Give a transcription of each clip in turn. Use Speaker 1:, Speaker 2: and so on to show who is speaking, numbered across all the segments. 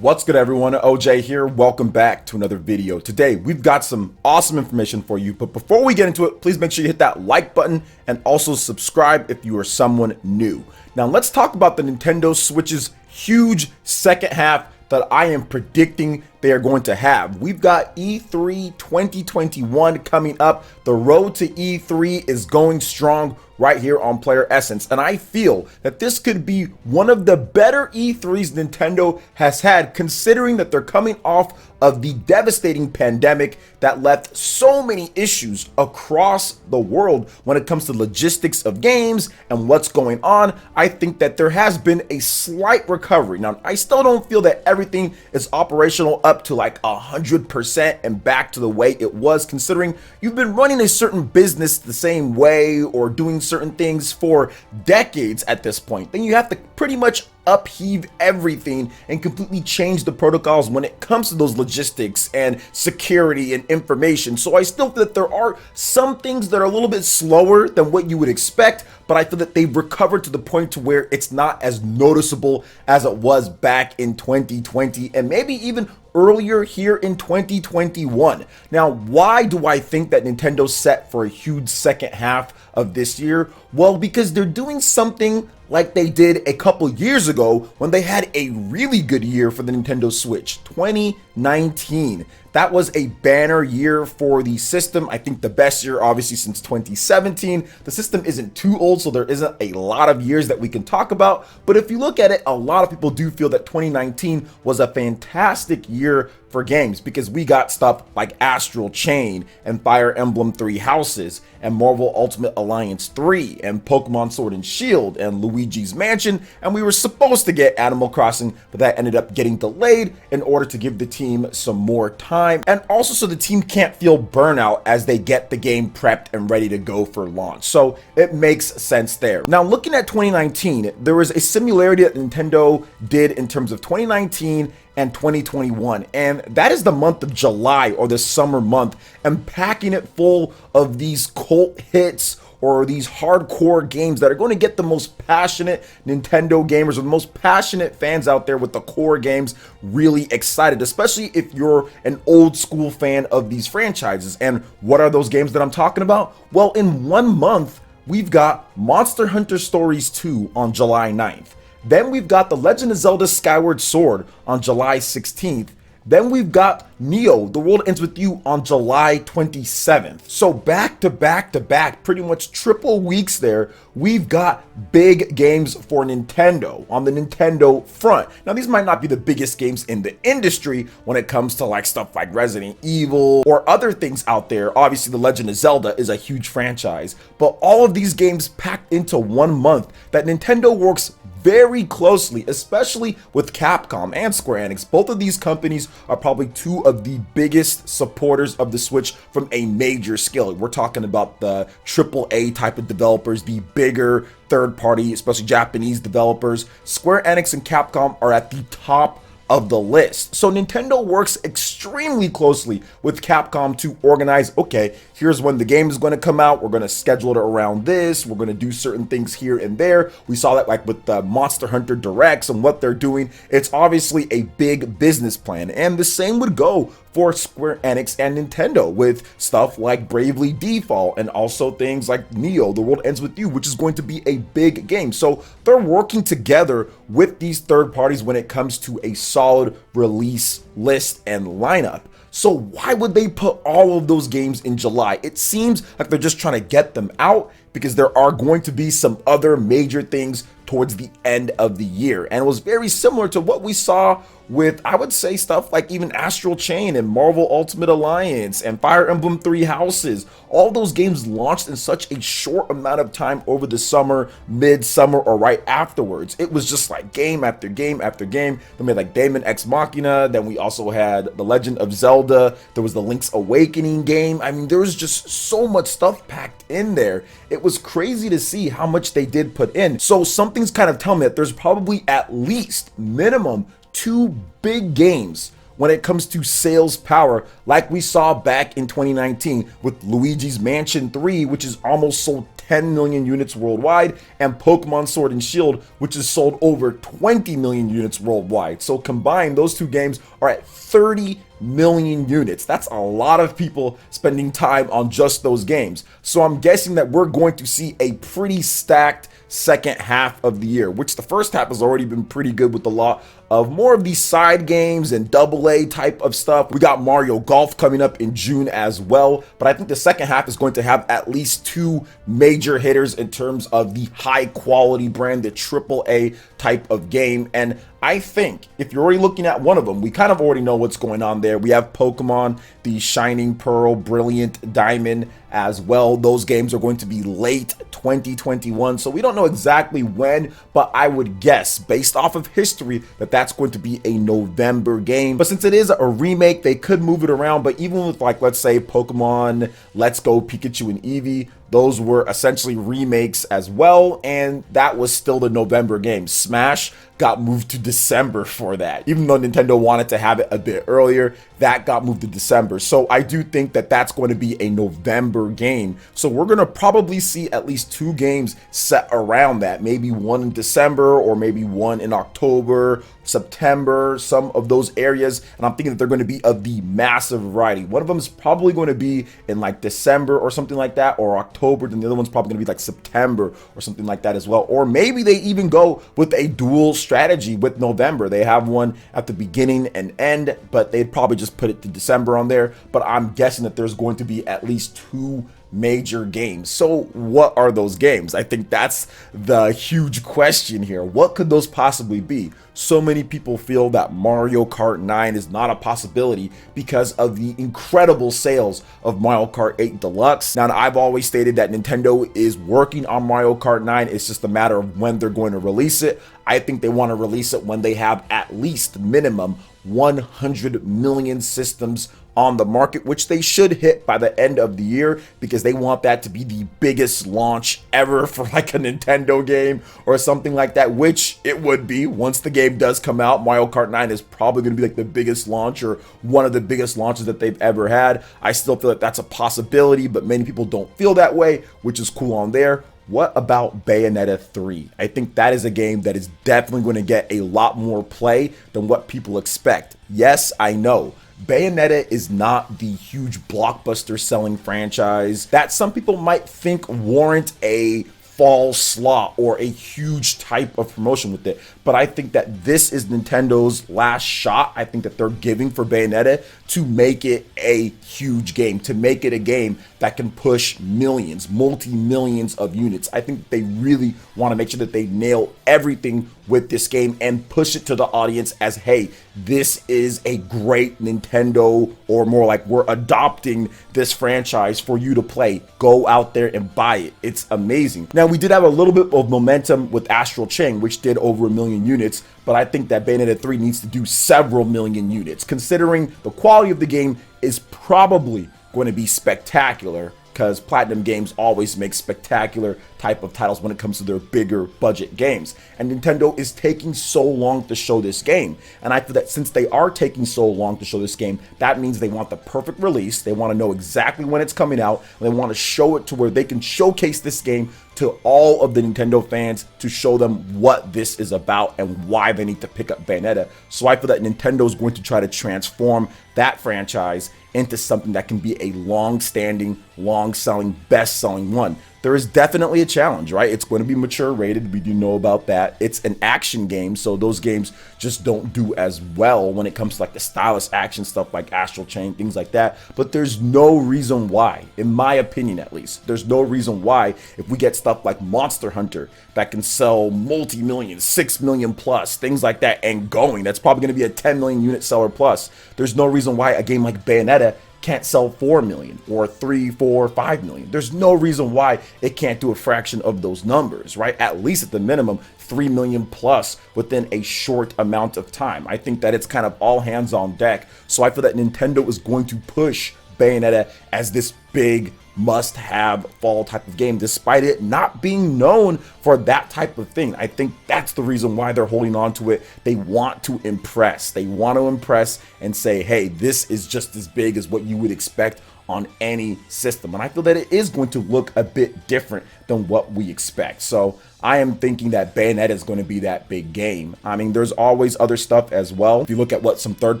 Speaker 1: What's good, everyone? OJ here. Welcome back to another video. Today we've got some awesome information for you, but before we get into it, please make sure you hit that like button and also subscribe if you are someone new. Now let's talk about the Nintendo Switch's huge second half that I am predicting they are going to have. We've got E3 2021 coming up. The road to E3 is going strong right here on PlayerEssence, and I feel that this could be one of the better E3s Nintendo has had, considering that they're coming off of the devastating pandemic that left so many issues across the world when it comes to logistics of games and what's going on. I think that there has been a slight recovery. Now, I still don't feel that everything is operational up to like 100% and back to the way it was, considering you've been running a certain business the same way or doing certain things for decades at this point. Then you have to pretty much upheave everything and completely change the protocols when it comes to those logistics and security and information. So I still feel that there are some things that are a little bit slower than what you would expect, but I feel that they've recovered to the point to where it's not as noticeable as it was back in 2020 and maybe even earlier here in 2021. Now, why do I think that Nintendo's set for a huge second half of this year? Well, because they're doing something like they did a couple years ago when they had a really good year for the Nintendo Switch, 2019. That was a banner year for the system. I think the best year, obviously, since 2017. The system isn't too old, so there isn't a lot of years that we can talk about. But if you look at it, a lot of people do feel that 2019 was a fantastic year for games because we got stuff like Astral Chain and Fire Emblem Three Houses and Marvel Ultimate Alliance 3 and Pokemon Sword and Shield and Luigi's Mansion, and we were supposed to get Animal Crossing, but that ended up getting delayed in order to give the team some more time, and also so the team can't feel burnout as they get the game prepped and ready to go for launch. So it makes sense there. Now, looking at 2019, there was a similarity that Nintendo did in terms of 2019 and 2021, and that is the month of July, or the summer month, and packing it full of these cult hits or these hardcore games that are going to get the most passionate Nintendo gamers or the most passionate fans out there with the core games really excited, especially if you're an old school fan of these franchises. And what are those games that I'm talking about? Well, in 1 month, we've got Monster Hunter Stories 2 on July 9th. Then we've got The Legend of Zelda Skyward Sword on July 16th. Then we've got Neo, The World Ends With You on July 27th. So back to back to back, pretty much triple weeks there, we've got big games for Nintendo on the Nintendo front. Now, these might not be the biggest games in the industry when it comes to like stuff like Resident Evil or other things out there. Obviously, The Legend of Zelda is a huge franchise, but all of these games packed into 1 month that Nintendo works very closely, especially with Capcom and Square Enix. Both of these companies are probably two of the biggest supporters of the Switch from a major scale. We're talking about the AAA type of developers, the bigger third-party, especially Japanese developers. Square Enix and Capcom are at the top of the list. So Nintendo works extremely closely with Capcom to organize, okay, here's when the game is going to come out, we're going to schedule it around this, we're going to do certain things here and there. We saw that like with the Monster Hunter Directs and what they're doing. It's obviously a big business plan, and the same would go for Square Enix and Nintendo with stuff like Bravely Default and also things like Neo, The World Ends With You, which is going to be a big game. So they're working together with these third parties when it comes to a solid release list and lineup. So why would they put all of those games in July? It seems like they're just trying to get them out because there are going to be some other major things towards the end of the year. And it was very similar to what we saw with, I would say, stuff like even Astral Chain and Marvel Ultimate Alliance and Fire Emblem Three Houses. All those games launched in such a short amount of time over the summer, mid-summer, or right afterwards. It was just like game after game after game. They made like Daemon X Machina. Then we also had The Legend of Zelda. There was the Link's Awakening game. I mean, there was just so much stuff packed in there. It was crazy to see how much they did put in. So something's kind of telling me that there's probably at least minimum 2 big games when it comes to sales power, like we saw back in 2019 with Luigi's Mansion 3, which is almost sold 10 million units worldwide, and Pokemon Sword and Shield, which has sold over 20 million units worldwide. So combined, those two games are at 30 million units. That's a lot of people spending time on just those games. So I'm guessing that we're going to see a pretty stacked second half of the year, which the first half has already been pretty good with a lot of more of these side games and AA type of stuff. We got Mario Golf coming up in June as well, but I think the second half is going to have at least two major hitters in terms of the high quality brand, the AAA type of game. And I think if you're already looking at one of them, we kind of already know what's going on there. We have Pokemon, the Shining Pearl, Brilliant Diamond as well. Those games are going to be late 2021, so we don't know exactly when, but I would guess based off of history that that's going to be a November game. But since it is a remake, they could move it around. But even with, like, let's say Pokemon Let's Go Pikachu and Eevee, those were essentially remakes as well, and that was still the November game. Smash got moved to December for that. Even though Nintendo wanted to have it a bit earlier, that got moved to December. So I do think that that's going to be a November game. So we're going to probably see at least two games set around that. Maybe one in December, or maybe one in October, September, some of those areas. And I'm thinking that they're going to be of the massive variety. One of them is probably going to be in like December or something like that, or October. Then the other one's probably going to be like September or something like that as well. Or maybe they even go with a dual strategy with November. They have one at the beginning and end, but they'd probably just put it to December on there. But I'm guessing that there's going to be at least two major games. So what are those games? I think that's the huge question here. What could those possibly be? So many people feel that Mario Kart 9 is not a possibility because of the incredible sales of Mario Kart 8 Deluxe. Now, I've always stated that Nintendo is working on Mario Kart 9. It's just a matter of when they're going to release it. I think they want to release it when they have at least minimum 100 million systems on the market, which they should hit by the end of the year, because they want that to be the biggest launch ever for like a Nintendo game or something like that, which it would be once the game does come out. Mario Kart 9 is probably going to be like the biggest launch, or one of the biggest launches that they've ever had. I still feel like that's a possibility, but many people don't feel that way, which is cool on there. What about Bayonetta 3? I think that is a game that is definitely going to get a lot more play than what people expect. Yes, I know Bayonetta is not the huge blockbuster selling franchise that some people might think warrant a fall slot or a huge type of promotion with it, but I think that this is Nintendo's last shot. I think that they're giving for Bayonetta to make it a huge game, to make it a game that can push millions, multi-millions of units. I think they really want to make sure that they nail everything with this game and push it to the audience as, hey, this is a great Nintendo, or more like we're adopting this franchise for you to play. Go out there and buy it. It's amazing. Now, we did have a little bit of momentum with Astral Chain, which did over 1 million units, but I think that Bayonetta 3 needs to do several million units, considering the quality of the game is probably going to be spectacular, because Platinum Games always make spectacular type of titles when it comes to their bigger budget games. And Nintendo is taking so long to show this game. And I feel that since they are taking so long to show this game, that means they want the perfect release. They want to know exactly when it's coming out. And they want to show it to where they can showcase this game to all of the Nintendo fans, to show them what this is about and why they need to pick up Bayonetta. So I feel that Nintendo is going to try to transform that franchise into something that can be a long-standing, long-selling, best-selling one. There is definitely a challenge, right? It's going to be mature rated. We do know about that. It's an action game, so those games just don't do as well when it comes to like the stylish action stuff like Astral Chain, things like that. But there's no reason why, in my opinion at least, there's no reason why if we get stuff like Monster Hunter that can sell multi-million, 6 million plus, things like that, and going, that's probably going to be a 10 million unit seller plus. There's no reason why a game like Bayonetta can't sell 4 million or 3, 4, 5 million. There's no reason why it can't do a fraction of those numbers, right? At least at the minimum 3 million plus within a short amount of time. I think that it's kind of all hands on deck. So I feel that Nintendo is going to push Bayonetta as this big must-have fall type of game, despite it not being known for that type of thing. I think that's the reason why they're holding on to it. They want to impress. They want to impress and say, hey, this is just as big as what you would expect on any system. And I feel that it is going to look a bit different than what we expect. So I am thinking that Bayonetta is going to be that big game. I mean, there's always other stuff as well. If you look at what some third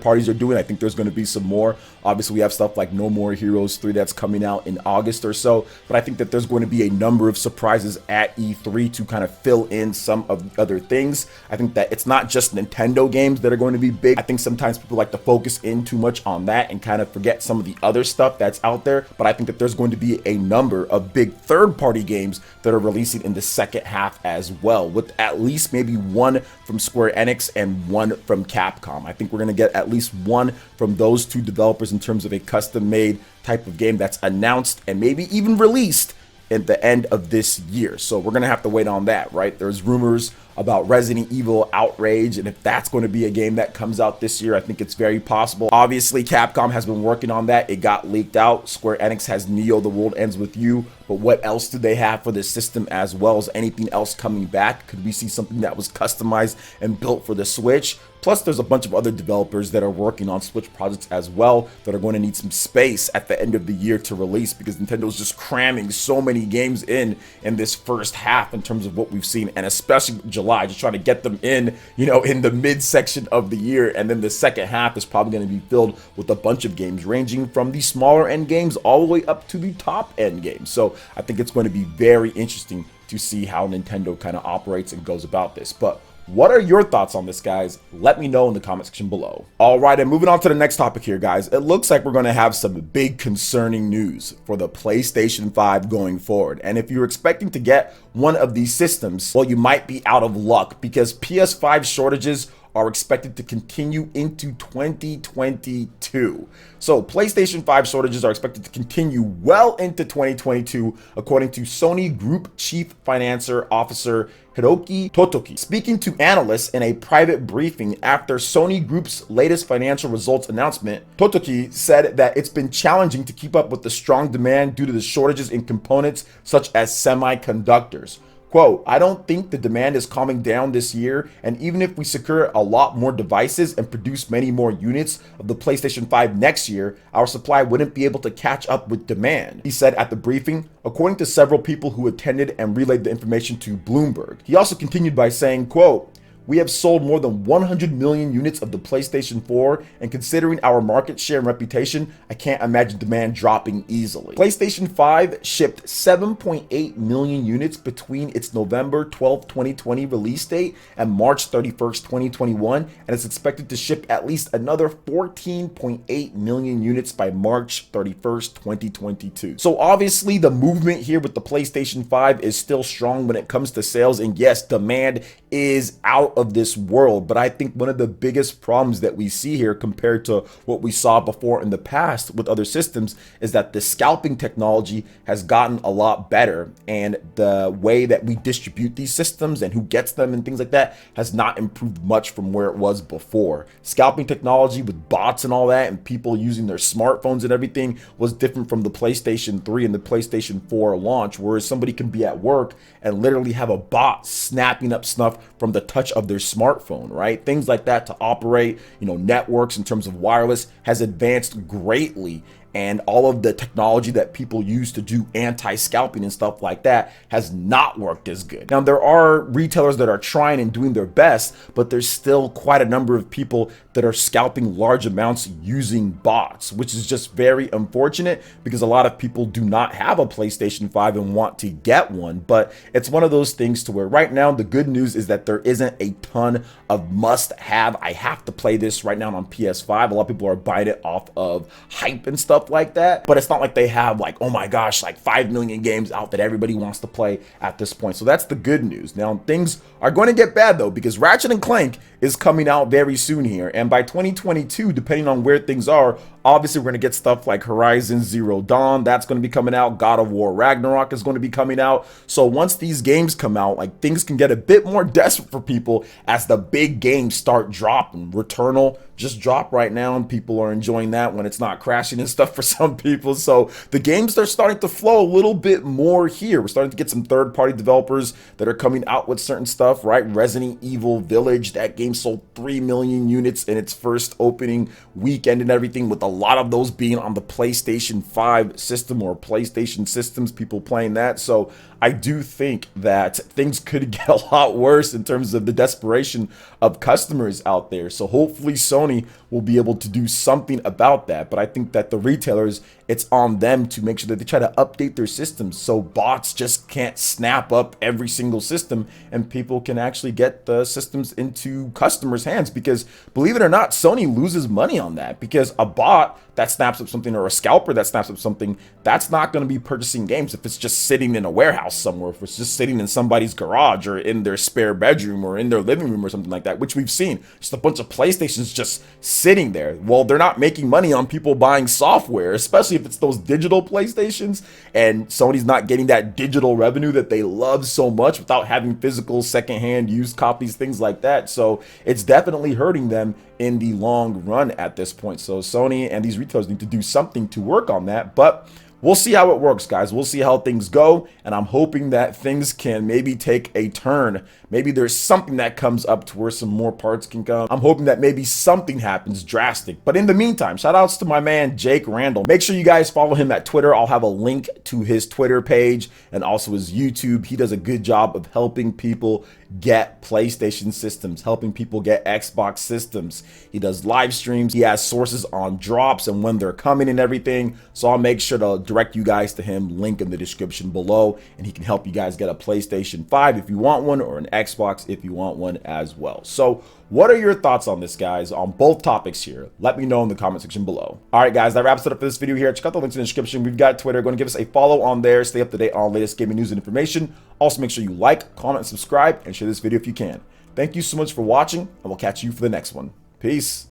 Speaker 1: parties are doing, I think there's going to be some more. Obviously, we have stuff like No More Heroes 3 that's coming out in August or so. But I think that there's going to be a number of surprises at E3 to kind of fill in some of the other things. I think that it's not just Nintendo games that are going to be big. I think sometimes people like to focus in too much on that and kind of forget some of the other stuff that's out there. But I think that there's going to be a number of big third-party games that are releasing in the second half as well, with at least maybe one from Square Enix and one from Capcom. I think we're going to get at least one from those two developers in terms of a custom-made type of game that's announced and maybe even released at the end of this year. So we're going to have to wait on that, right? There's rumors about Resident Evil Outrage, and if that's going to be a game that comes out this year, I think it's very possible. Obviously, Capcom has been working on that. It got leaked out. Square Enix has Neo, The World Ends With You, but what else do they have for this system as well? Is anything else coming back? Could we see something that was customized and built for the Switch? Plus, there's a bunch of other developers that are working on Switch projects as well that are going to need some space at the end of the year to release, because Nintendo's just cramming so many games in this first half in terms of what we've seen, and especially July, just trying to get them in, you know, in the midsection of the year. And then the second half is probably going to be filled with a bunch of games ranging from the smaller end games all the way up to the top end games. So I think it's going to be very interesting to see how Nintendo kind of operates and goes about this. But what are your thoughts on this, guys? Let me know in the comment section below. All right, and moving on to the next topic here, guys. It looks like we're going to have some big concerning news for the PlayStation 5 going forward. And if you're expecting to get one of these systems, well, you might be out of luck, because PS5 shortages are expected to continue into 2022. So PlayStation 5 shortages are expected to continue well into 2022, according to Sony Group Chief Financial Officer Hiroki Totoki. Speaking to analysts in a private briefing after Sony Group's latest financial results announcement, Totoki said that it's been challenging to keep up with the strong demand due to the shortages in components such as semiconductors. Quote, I don't think the demand is calming down this year, and even if we secure a lot more devices and produce many more units of the PlayStation 5 next year, our supply wouldn't be able to catch up with demand, he said at the briefing, according to several people who attended and relayed the information to Bloomberg. He also continued by saying, quote, we have sold more than 100 million units of the PlayStation 4, and considering our market share and reputation, I can't imagine demand dropping easily. PlayStation 5 shipped 7.8 million units between its November 12, 2020 release date and March 31st, 2021, and it's expected to ship at least another 14.8 million units by March 31st, 2022. So obviously the movement here with the PlayStation 5 is still strong when it comes to sales, and yes, demand is out of this world. But I think one of the biggest problems that we see here compared to what we saw before in the past with other systems is that the scalping technology has gotten a lot better, and the way that we distribute these systems and who gets them and things like that has not improved much from where it was before. Scalping technology with bots and all that and people using their smartphones and everything was different from the PlayStation 3 and the PlayStation 4 launch, whereas somebody can be at work and literally have a bot snapping up stuff from the touch of their smartphone, right? Things like that to operate, networks in terms of wireless has advanced greatly. And all of the technology that people use to do anti-scalping and stuff like that has not worked as good. Now, there are retailers that are trying and doing their best, but there's still quite a number of people that are scalping large amounts using bots, which is just very unfortunate because a lot of people do not have a PlayStation 5 and want to get one. But it's one of those things to where right now the good news is that there isn't a ton of must-have, I have to play this right now on PS5. A lot of people are buying it off of hype and stuff like that, but it's not like they have like, oh my gosh, like 5 million games out that everybody wants to play at this point. So that's the good news. Now things are going to get bad though, because Ratchet and Clank is coming out very soon here, and by 2022, depending on where things are, obviously we're going to get stuff like Horizon Zero Dawn, that's going to be coming out. God of War Ragnarok is going to be coming out. So once these games come out, like, things can get a bit more desperate for people as the big games start dropping. Returnal just dropped right now and people are enjoying that when it's not crashing and stuff stuff for some people. So the games are starting to flow a little bit more here. We're starting to get some third-party developers that are coming out with certain stuff, right? Resident Evil Village, that game sold 3 million units in its first opening weekend and everything, with a lot of those being on the PlayStation 5 system or PlayStation systems, people playing that. So I do think that things could get a lot worse in terms of the desperation of customers out there. So hopefully Sony will be able to do something about that. But I think that the retailers, it's on them to make sure that they try to update their systems so bots just can't snap up every single system and people can actually get the systems into customers' hands. Because believe it or not, Sony loses money on that, because a bot that snaps up something or a scalper that snaps up something, that's not going to be purchasing games if it's just sitting in a warehouse somewhere, if it's just sitting in somebody's garage or in their spare bedroom or in their living room or something like that, which we've seen. Just a bunch of PlayStations just sitting there. Well, they're not making money on people buying software, especially if it's those digital PlayStations, and Sony's not getting that digital revenue that they love so much without having physical secondhand used copies, things like that. So it's definitely hurting them in the long run at this point. So Sony and these retailers need to do something to work on that, but we'll see how it works, guys. We'll see how things go, and I'm hoping that things can maybe take a turn. Maybe there's something that comes up to where some more parts can come. I'm hoping that maybe something happens drastic. But in the meantime, shout outs to my man, Jake Randall. Make sure you guys follow him at Twitter. I'll have a link to his Twitter page and also his YouTube. He does a good job of helping people get PlayStation systems, helping people get Xbox systems. He does live streams. He has sources on drops and when they're coming and everything. So I'll make sure to direct you guys to him, link in the description below, and he can help you guys get a PlayStation 5 if you want one, or an Xbox if you want one as well. So what are your thoughts on this, guys, on both topics here? Let me know in the comment section below. All right, guys, that wraps it up for this video here. Check out the links in the description. We've got Twitter. Go and give us a follow on there. Stay up to date on latest gaming news and information. Also, make sure you like, comment, subscribe, and share this video if you can. Thank you so much for watching, and we'll catch you for the next one. Peace.